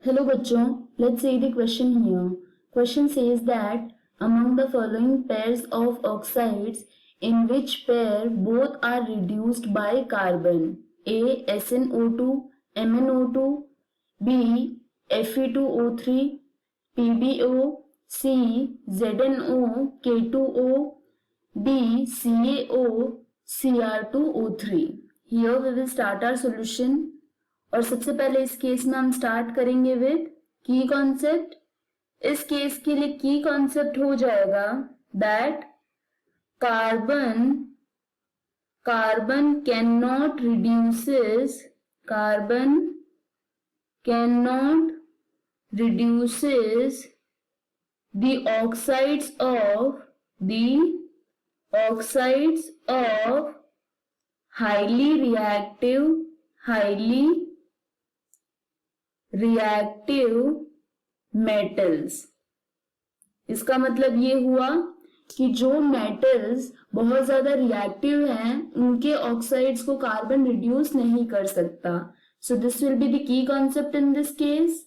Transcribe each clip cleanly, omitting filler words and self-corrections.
Hello बच्चों, let's see the question here. Question says that among the following pairs of oxides, in which pair both are reduced by carbon? A. SnO2, MnO2, B. Fe2O3, PbO, C. ZnO, K2O, D. CaO, Cr2O3. Here we will start our solution. और सबसे पहले इस case में हम start करेंगे with की concept. इस case के लिए की कॉन्सेप्ट हो जाएगा that carbon can not reduces the oxides of highly reactive metals. इसका मतलब ये हुआ कि जो मेटल्स बहुत ज्यादा रिएक्टिव हैं उनके ऑक्साइड्स को कार्बन रिड्यूस नहीं कर सकता. So this will be the key concept in this case.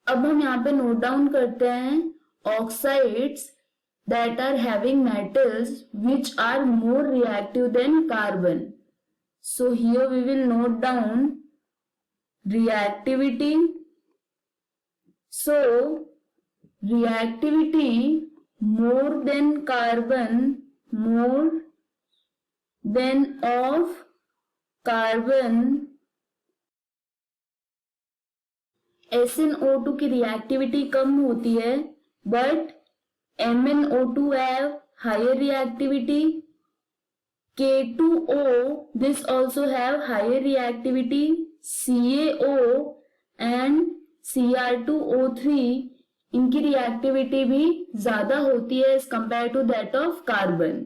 अब हम यहाँ पे नोट डाउन करते हैं oxides that are having metals which are more reactive than carbon. So here we will note down reactivity. So reactivity more than of carbon. SnO2 की reactivity कम होती है but MnO2 have higher reactivity. K2O this also have higher reactivity. CaO and Cr2O3 इनकी reactivity भी ज्यादा होती है as compared to that of carbon.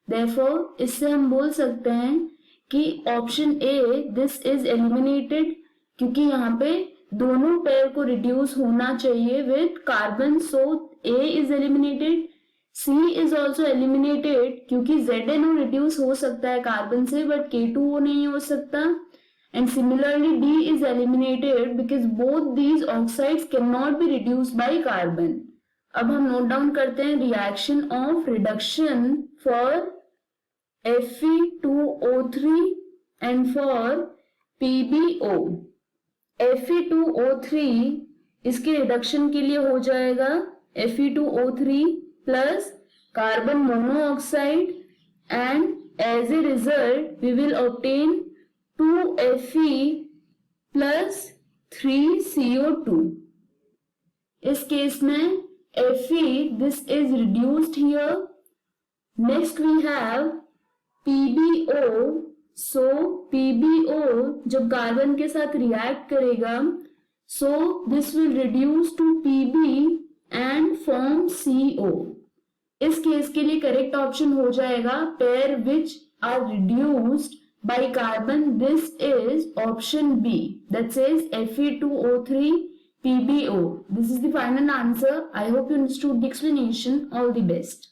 Therefore इससे हम बोल सकते हैं कि option A this is eliminated क्योंकि यहाँ पे दोनों पेयर को रिड्यूस होना चाहिए with carbon. So A is eliminated. C is also eliminated क्योंकि ZnO रिड्यूस हो सकता है कार्बन से बट K2O नहीं हो सकता. And similarly D is eliminated because both these oxides cannot be reduced by carbon. अब हम नोट डाउन करते हैं reaction of reduction for Fe2O3 and for PbO. Fe2O3 इसके रिडक्शन के लिए हो जाएगा Fe2O3 plus carbon monoxide and as a result we will obtain 2Fe plus 3CO2. इस केस में Fe this is reduced here. Next we have PbO. So PbO जब carbon के साथ रिएक्ट करेगा so this will reduce to Pb and form CO. इस case के लिए correct option हो जाएगा pair which are reduced by carbon. This is option B, that says Fe2O3 PbO. This is the final answer. I hope you understood the explanation. All the best.